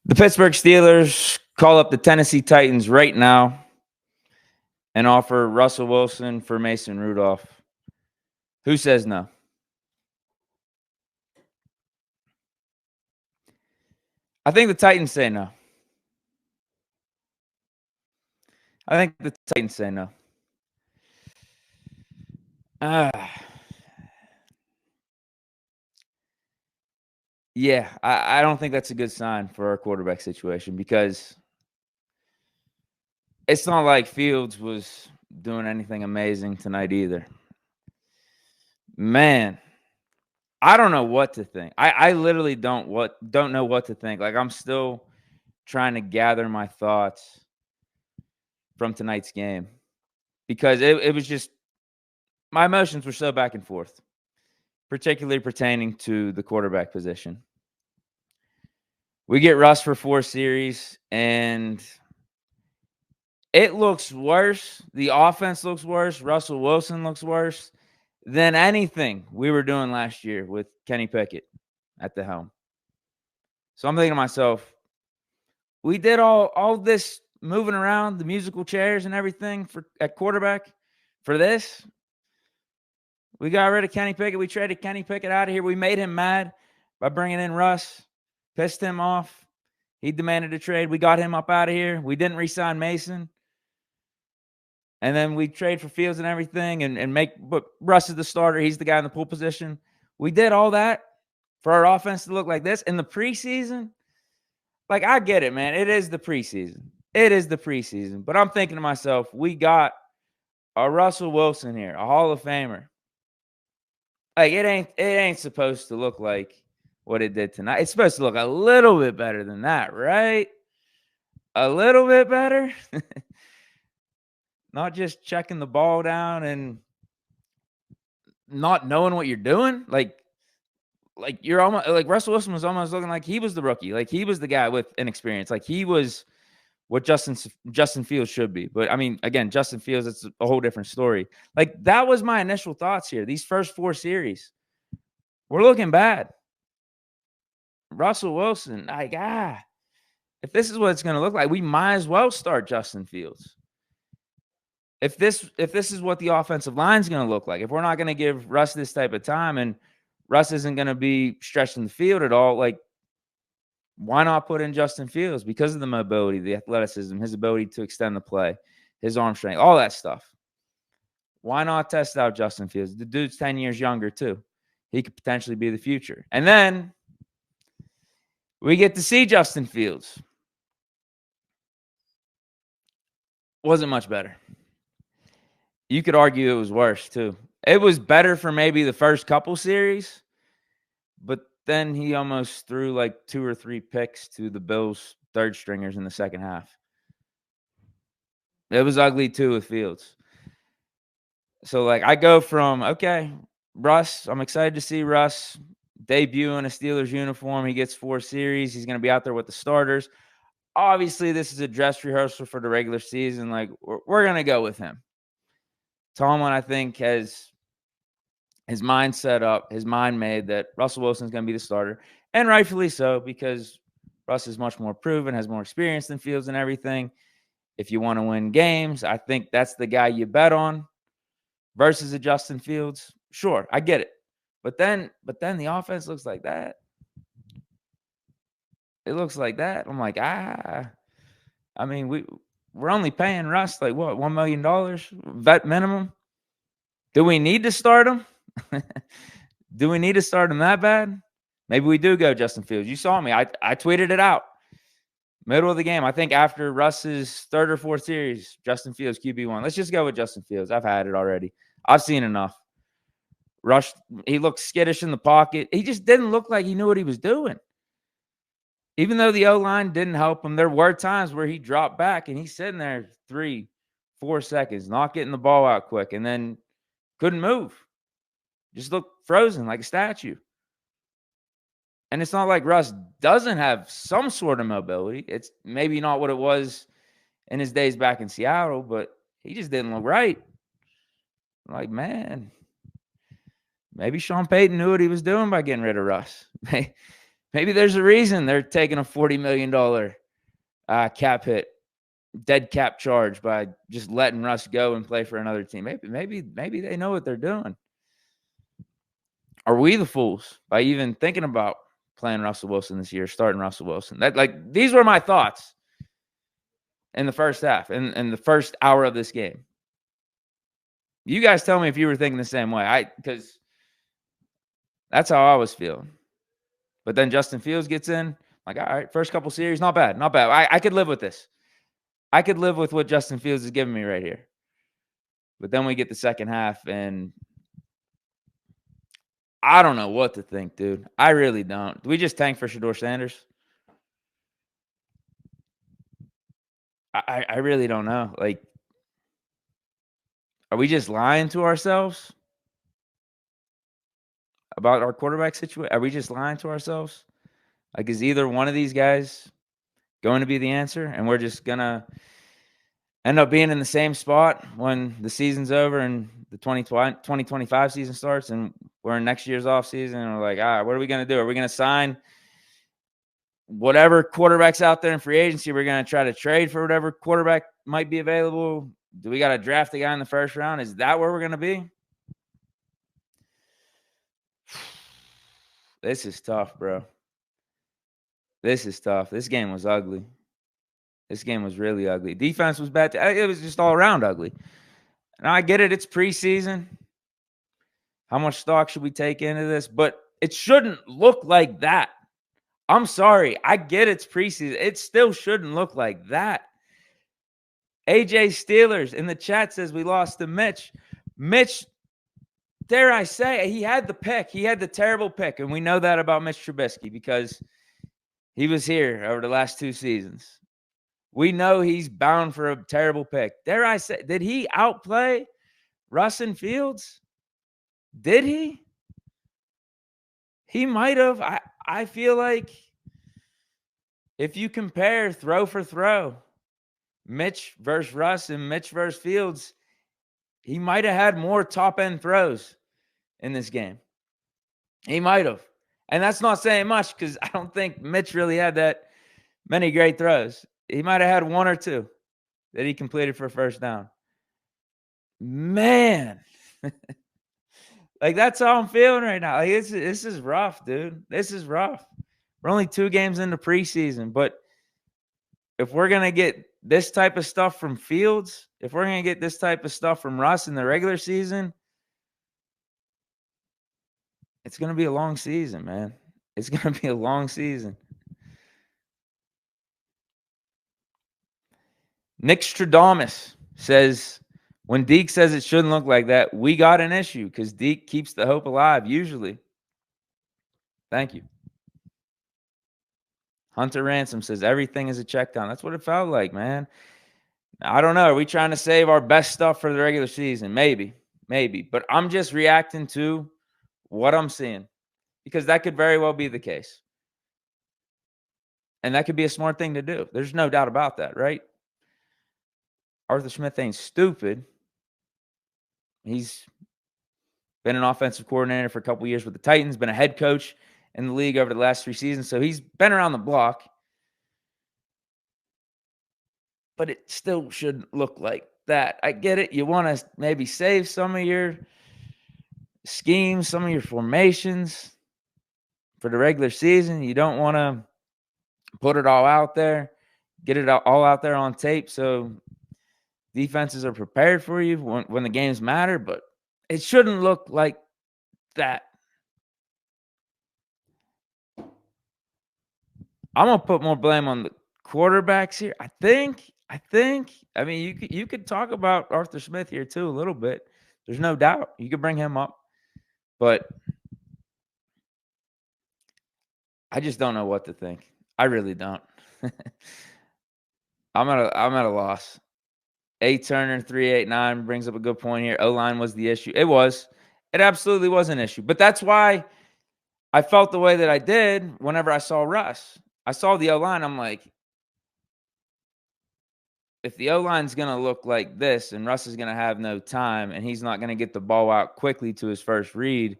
The Pittsburgh Steelers call up the Tennessee Titans right now and offer Russell Wilson for Mason Rudolph. Who says no? I think the Titans say no. I think the Titans say no. Yeah, I don't think that's a good sign for our quarterback situation because it's not like Fields was doing anything amazing tonight either. Man, I don't know what to think. I literally don't know what to think. Like, I'm still trying to gather my thoughts from tonight's game because it was just my emotions were so back and forth, particularly pertaining to the quarterback position. We get Russ for 4 series, and it looks worse. The offense looks worse. Russell Wilson looks worse than anything we were doing last year with Kenny Pickett at the helm. So I'm thinking to myself, we did all this moving around, the musical chairs and everything at quarterback for this. We got rid of Kenny Pickett. We traded Kenny Pickett out of here. We made him mad by bringing in Russ, pissed him off. He demanded a trade. We got him up out of here. We didn't re-sign Mason. And then we trade for Fields and everything but Russ is the starter. He's the guy in the pool position. We did all that for our offense to look like this. In the preseason, like, I get it, man. It is the preseason. But I'm thinking to myself, we got a Russell Wilson here, a Hall of Famer. Like, it ain't supposed to look like what it did tonight. It's supposed to look a little bit better than that, right? A little bit better. Not just checking the ball down and not knowing what you're doing. Like you're almost like Russell Wilson was almost looking like he was the rookie. Like, he was the guy with inexperience. Like, he was what Justin Fields should be. But I mean, again, Justin Fields, it's a whole different story. Like, that was my initial thoughts here. These first 4 series, we're looking bad. Russell Wilson, like, if this is what it's going to look like, we might as well start Justin Fields. If this is what the offensive line is going to look like, if we're not going to give Russ this type of time and Russ isn't going to be stretched in the field at all, like, why not put in Justin Fields? Because of the mobility, the athleticism, his ability to extend the play, his arm strength, all that stuff. Why not test out Justin Fields? The dude's 10 years younger too. He could potentially be the future. And then we get to see Justin Fields. Wasn't much better. You could argue it was worse too. It was better for maybe the first couple series, but then he almost threw like 2 or 3 picks to the Bills' third stringers in the second half. It was ugly too with Fields. So, like, I go from, okay, Russ, I'm excited to see Russ debut in a Steelers uniform. He gets 4 series. He's going to be out there with the starters. Obviously, this is a dress rehearsal for the regular season. Like, we're going to go with him. Tomlin, I think, has his mind set up, his mind made that Russell Wilson's going to be the starter. And rightfully so, because Russ is much more proven, has more experience than Fields and everything. If you want to win games, I think that's the guy you bet on versus a Justin Fields. Sure, I get it. But then the offense looks like that. It looks like that. I'm like, I mean, we're only paying Russ like what, $1 million vet minimum. Do we need to start him? Do we need to start him that bad? Maybe we do go Justin Fields. You saw me. I tweeted it out. Middle of the game. I think after Russ's 3rd or 4th series, Justin Fields QB1. Let's just go with Justin Fields. I've had it already. I've seen enough. Rush, he looked skittish in the pocket. He just didn't look like he knew what he was doing. Even though the O-line didn't help him, there were times where he dropped back and he's sitting there 3-4 seconds, not getting the ball out quick, and then couldn't move. Just looked frozen like a statue. And it's not like Russ doesn't have some sort of mobility. It's maybe not what it was in his days back in Seattle, but he just didn't look right. Like, man, maybe Sean Payton knew what he was doing by getting rid of Russ. Maybe there's a reason they're taking a $40 million cap hit, dead cap charge by just letting Russ go and play for another team. Maybe they know what they're doing. Are we the fools by even thinking about playing Russell Wilson this year, starting Russell Wilson? These were my thoughts in the first half, in the first hour of this game. You guys tell me if you were thinking the same way. Because that's how I was feeling. But then Justin Fields gets in. Like, all right, first couple series, not bad. I could live with this. I could live with what Justin Fields is giving me right here. But then we get the second half, and I don't know what to think, dude. I really don't. Do we just tank for Shedeur Sanders? I really don't know. Like, are we just lying to ourselves about our quarterback situation? Are we just lying to ourselves? Like, is either one of these guys going to be the answer, and we're just going to end up being in the same spot when the season's over and the 2025 season starts and we're in next year's offseason and we're like, all right, what are we going to do? Are we going to sign whatever quarterbacks out there in free agency? We're going to try to trade for whatever quarterback might be available. Do we got to draft a guy in the first round? Is that where we're going to be? This is tough, bro. This is tough. This game was ugly. This game was really ugly. Defense was bad. It was just all around ugly. And I get it. It's preseason. How much stock should we take into this? But it shouldn't look like that. I'm sorry. I get it's preseason. It still shouldn't look like that. AJ Steelers in the chat says we lost to Mitch. Mitch, dare I say, he had the pick. He had the terrible pick. And we know that about Mitch Trubisky because he was here over the last 2 seasons. We know he's bound for a terrible pick. Dare I say, did he outplay Russ and Fields? Did he? He might have. I feel like if you compare throw for throw, Mitch versus Russ and Mitch versus Fields, he might have had more top-end throws in this game. He might have. And that's not saying much because I don't think Mitch really had that many great throws. He might have had 1 or 2 that he completed for a first down. Man. Like, that's how I'm feeling right now. Like, this is rough, dude. This is rough. We're only 2 games into preseason, but if we're going to get this type of stuff from Fields, if we're going to get this type of stuff from Russ in the regular season, it's going to be a long season, man. It's going to be a long season. Nick Stradamus says, when Deke says it shouldn't look like that, we got an issue because Deke keeps the hope alive, usually. Thank you. Hunter Ransom says, everything is a check down. That's what it felt like, man. I don't know. Are we trying to save our best stuff for the regular season? Maybe. But I'm just reacting to what I'm seeing because that could very well be the case. And that could be a smart thing to do. There's no doubt about that, right? Arthur Smith ain't stupid. He's been an offensive coordinator for a couple years with the Titans, been a head coach in the league over the last 3 seasons. So he's been around the block. But it still shouldn't look like that. I get it. You want to maybe save some of your schemes, some of your formations for the regular season. You don't want to put it all out there, get it all out there on tape so defenses are prepared for you when the games matter, but it shouldn't look like that. I'm going to put more blame on the quarterbacks here. I think. I mean, you could talk about Arthur Smith here too a little bit. There's no doubt. You could bring him up. But I just don't know what to think. I really don't. I'm at a loss. A Turner 389 brings up a good point here. O-line was the issue. It was. It absolutely was an issue. But that's why I felt the way that I did whenever I saw Russ. I saw the O-line. I'm like, if the O-line's going to look like this and Russ is going to have no time and he's not going to get the ball out quickly to his first read,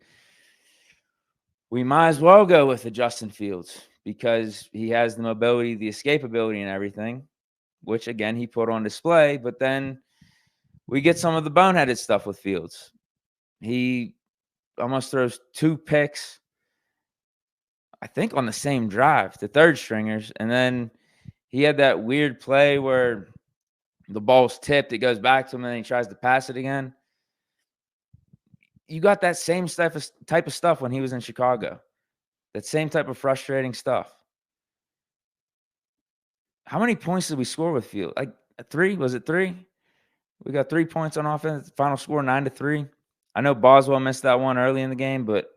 we might as well go with the Justin Fields because he has the mobility, the escapability, and everything, which again he put on display. But then we get some of the boneheaded stuff with Fields. He almost throws 2 picks, I think, on the same drive to third stringers. And then he had that weird play where the ball's tipped, it goes back to him, and then he tries to pass it again. You got that same type of stuff when he was in Chicago. That same type of frustrating stuff. How many points did we score with Field? Like 3? Was it 3? We got 3 points on offense. Final score 9-3. I know Boswell missed that one early in the game, but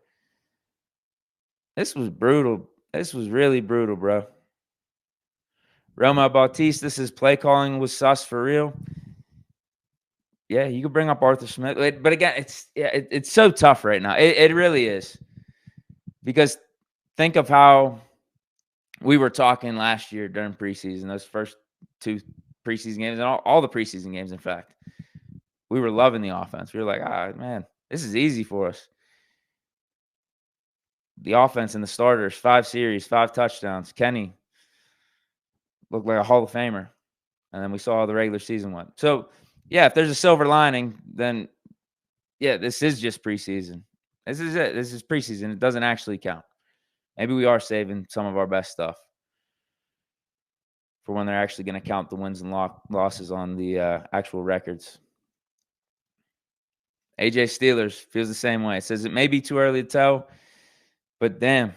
this was brutal. This was really brutal, bro. Roma Bautista says play calling was sus for real. Yeah, you could bring up Arthur Smith, but again, it's so tough right now. It really is, because think of how we were talking last year during preseason, those first 2 preseason games, and all the preseason games. In fact, we were loving the offense. We were like, man, this is easy for us. The offense and the starters, 5 series, 5 touchdowns. Kenny looked like a Hall of Famer. And then we saw how the regular season went. So, yeah, if there's a silver lining, then, yeah, this is just preseason. This is it. This is preseason. It doesn't actually count. Maybe we are saving some of our best stuff for when they're actually going to count the wins and losses on the actual records. AJ Steelers feels the same way. It says it may be too early to tell, but damn.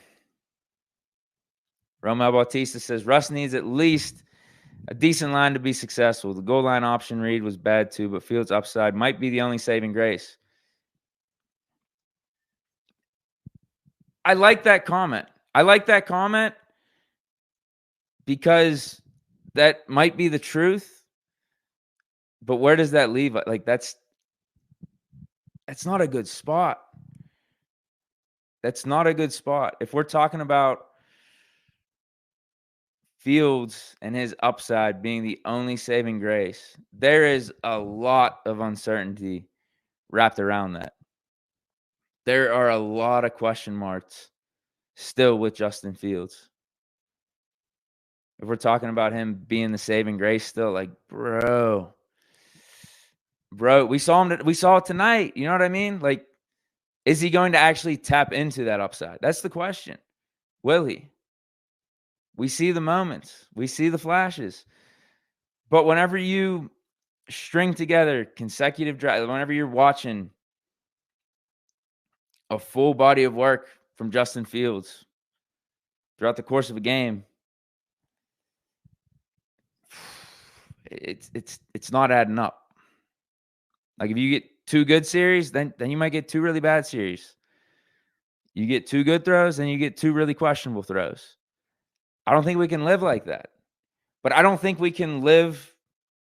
Romel Bautista says Russ needs at least a decent line to be successful. The goal line option read was bad too, but Fields' upside might be the only saving grace. I like that comment. Because that might be the truth, but where does that leave? Like, that's not a good spot. That's not a good spot. If we're talking about Fields and his upside being the only saving grace, there is a lot of uncertainty wrapped around that. There are a lot of question marks still with Justin Fields. If we're talking about him being the saving grace still, like, bro, we saw it tonight. You know what I mean? Like, is he going to actually tap into that upside? That's the question. Will he? We see the moments. We see the flashes. But whenever you string together consecutive drives, whenever you're watching a full body of work from Justin Fields throughout the course of a game, it's not adding up. Like, if you get 2 good series, then you might get 2 really bad series. You get 2 good throws, then you get 2 really questionable throws. I don't think we can live like that. But I don't think we can live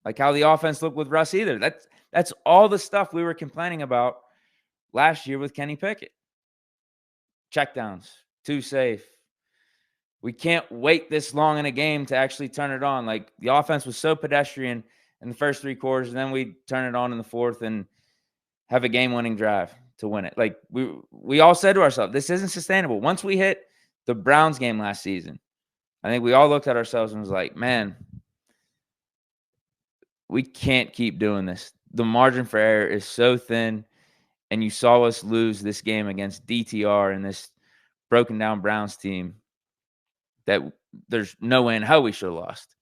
like how the offense looked with Russ either. That's all the stuff we were complaining about last year with Kenny Pickett. Checkdowns, too safe. We can't wait this long in a game to actually turn it on. Like, the offense was so pedestrian in the first 3 quarters, and then we turn it on in the fourth and have a game-winning drive to win it. Like, we all said to ourselves, this isn't sustainable. Once we hit the Browns game last season, I think we all looked at ourselves and was like, man, we can't keep doing this. The margin for error is so thin, and you saw us lose this game against DTR and this broken down Browns team that there's no way in hell we should have lost.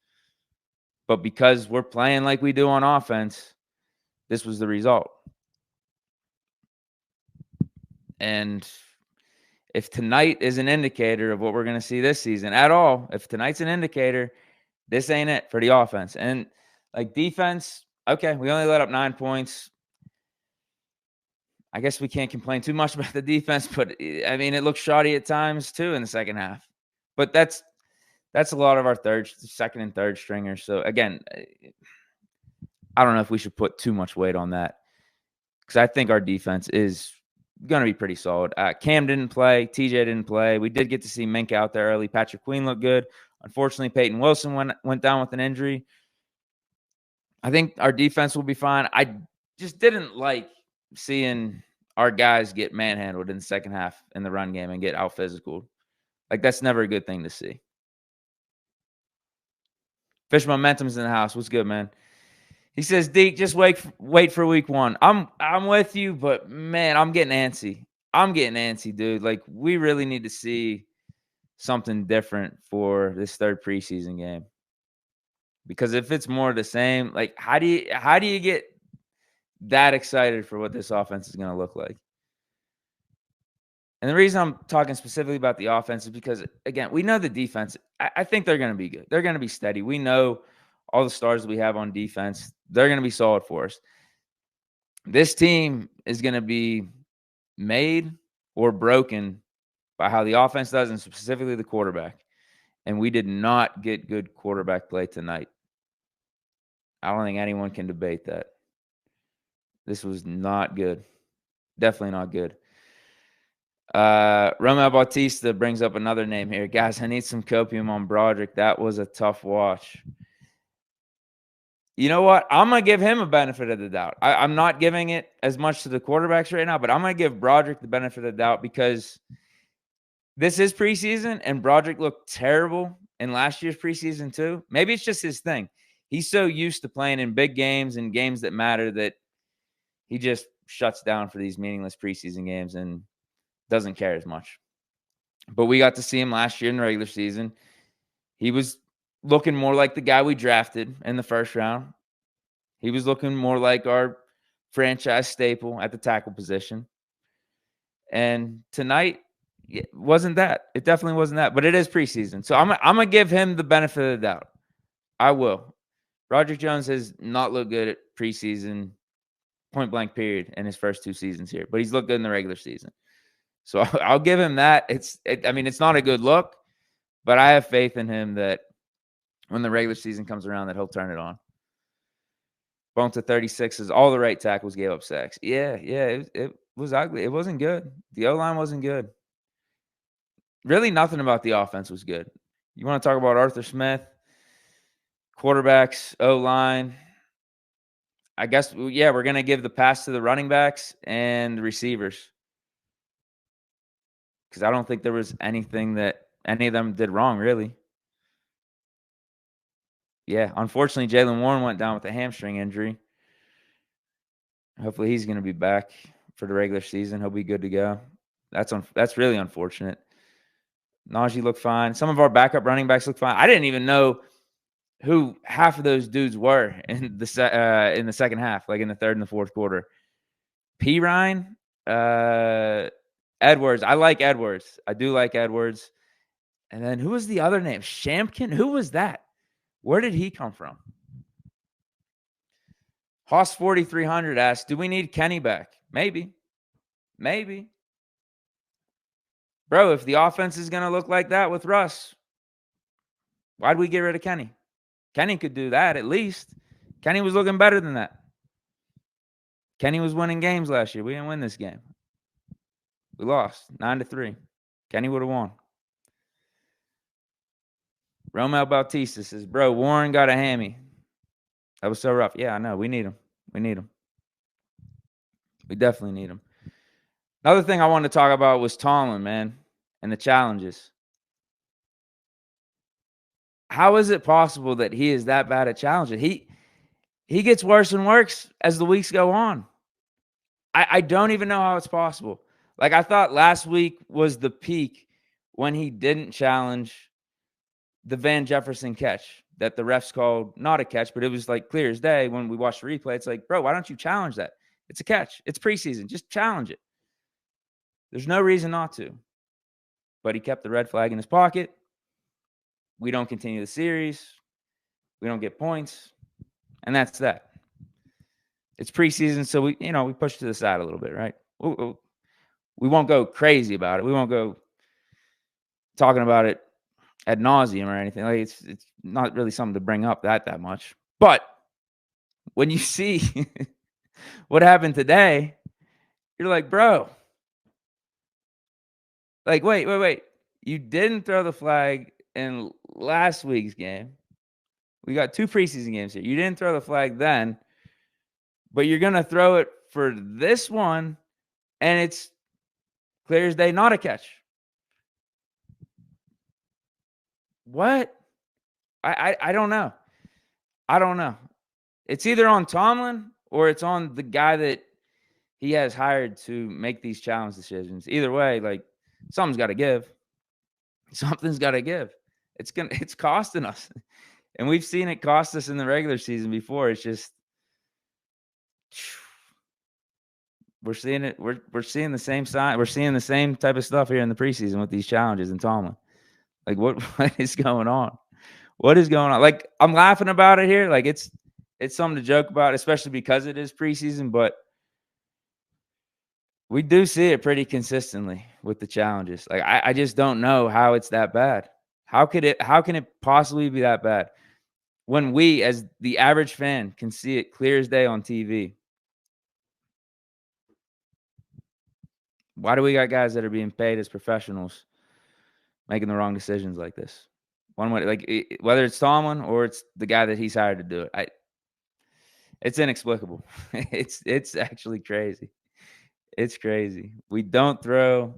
But because we're playing like we do on offense, this was the result. And if tonight is an indicator of what we're going to see this season at all, if tonight's an indicator, this ain't it for the offense. And like defense, okay, we only let up 9 points. I guess we can't complain too much about the defense, but I mean, it looks shoddy at times too in the second half. But that's a lot of our second and third stringers. So again, I don't know if we should put too much weight on that, because I think our defense is going to be pretty solid. Cam didn't play. TJ didn't play. We did get to see Mink out there early. Patrick Queen looked good. Unfortunately, Peyton Wilson went down with an injury. I think our defense will be fine. I just didn't like seeing our guys get manhandled in the second half in the run game and get out physical. Like, that's never a good thing to see. Fish Momentum's in the house. What's good, man? He says, Deke, just wait for week 1. I'm with you, but man, I'm getting antsy. Dude. Like, we really need to see something different for this third preseason game. Because if it's more of the same, like, how do you get that excited for what this offense is going to look like? And the reason I'm talking specifically about the offense is because, again, we know the defense. I think they're going to be good. They're going to be steady. We know all the stars we have on defense. They're going to be solid for us. This team is going to be made or broken by how the offense does, and specifically the quarterback. And we did not get good quarterback play tonight. I don't think anyone can debate that. This was not good. Definitely not good. Romeo Bautista brings up another name here. Guys, I need some copium on Broderick. That was a tough watch. You know what? I'm going to give him a benefit of the doubt. I'm not giving it as much to the quarterbacks right now, but I'm going to give Broderick the benefit of the doubt because this is preseason, and Broderick looked terrible in last year's preseason too. Maybe it's just his thing. He's so used to playing in big games and games that matter that he just shuts down for these meaningless preseason games and doesn't care as much. But we got to see him last year in the regular season. He was looking more like the guy we drafted in the first round. He was looking more like our franchise staple at the tackle position. And tonight, it wasn't that. It definitely wasn't that. But it is preseason. So I'm going to give him the benefit of the doubt. I will. Roger Jones has not looked good at preseason, point blank period, in his first 2 seasons here. But he's looked good in the regular season. So I'll give him that. It's not a good look, but I have faith in him that when the regular season comes around that he'll turn it on. Bone to 36 says all the right tackles gave up sacks. Yeah, it was ugly. It wasn't good. The O-line wasn't good. Really nothing about the offense was good. You want to talk about Arthur Smith, quarterbacks, O-line. I guess, yeah, we're going to give the pass to the running backs and the receivers. Because I don't think there was anything that any of them did wrong, really. Yeah, unfortunately, Jaylen Warren went down with a hamstring injury. Hopefully, he's going to be back for the regular season. He'll be good to go. That's really unfortunate. Najee looked fine. Some of our backup running backs looked fine. I didn't even know who half of those dudes were in the second half, like in the third and the fourth quarter. Ryan, Edwards. I like Edwards. I do like Edwards. And then who was the other name? Shampkin? Who was that? Where did he come from? Hoss 4300 asks, do we need Kenny back? Maybe. Bro, if the offense is going to look like that with Russ, why'd we get rid of Kenny? Kenny could do that at least. Kenny was looking better than that. Kenny was winning games last year. We didn't win this game. We lost 9-3. Kenny would have won. Romel Bautista says, bro, Warren got a hammy. That was so rough. Yeah, I know. We need him. We definitely need him. Another thing I wanted to talk about was Tomlin, man, and the challenges. How is it possible that he is that bad at challenges? He gets worse and worse as the weeks go on. I don't even know how it's possible. Like, I thought last week was the peak when he didn't challenge the Van Jefferson catch that the refs called not a catch, but it was like clear as day when we watched the replay. It's like, bro, why don't you challenge that? It's a catch. It's preseason. Just challenge it. There's no reason not to. But he kept the red flag in his pocket. We don't continue the series. We don't get points. And that's that. It's preseason, so we push to the side a little bit, right? We won't go crazy about it. We won't go talking about it ad nauseum or anything. Like, it's not really something to bring up that much. But when you see what happened today, you're like, bro, like, wait. You didn't throw the flag in last week's game. We got 2 preseason games here. You didn't throw the flag then, but you're going to throw it for this one and it's clear as day not a catch. What? I don't know. I don't know. It's either on Tomlin or it's on the guy that he has hired to make these challenge decisions. Either way, like something's got to give. Something's got to give. It's costing us. And we've seen it cost us in the regular season before. It's just we're seeing it. We're seeing the same sign. We're seeing the same type of stuff here in the preseason with these challenges and Tomlin. Like what is going on? What is going on? Like I'm laughing about it here. Like it's something to joke about, especially because it is preseason. But we do see it pretty consistently with the challenges. Like I just don't know how it's that bad. How can it possibly be that bad when we, as the average fan, can see it clear as day on TV? Why do we got guys that are being paid as professionals making the wrong decisions like this? One way, like whether it's Tomlin or it's the guy that he's hired to do it, it's inexplicable. It's actually crazy. It's crazy. We don't throw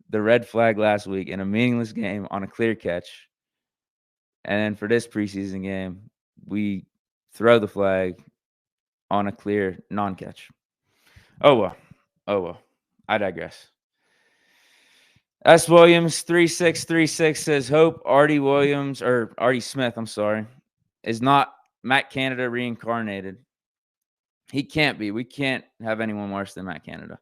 the red flag last week in a meaningless game on a clear catch. And then for this preseason game, we throw the flag on a clear non-catch. Oh, well. Oh, well. I digress. S. Williams 3636 says, hope Artie Smith, I'm sorry, is not Matt Canada reincarnated. He can't be. We can't have anyone worse than Matt Canada.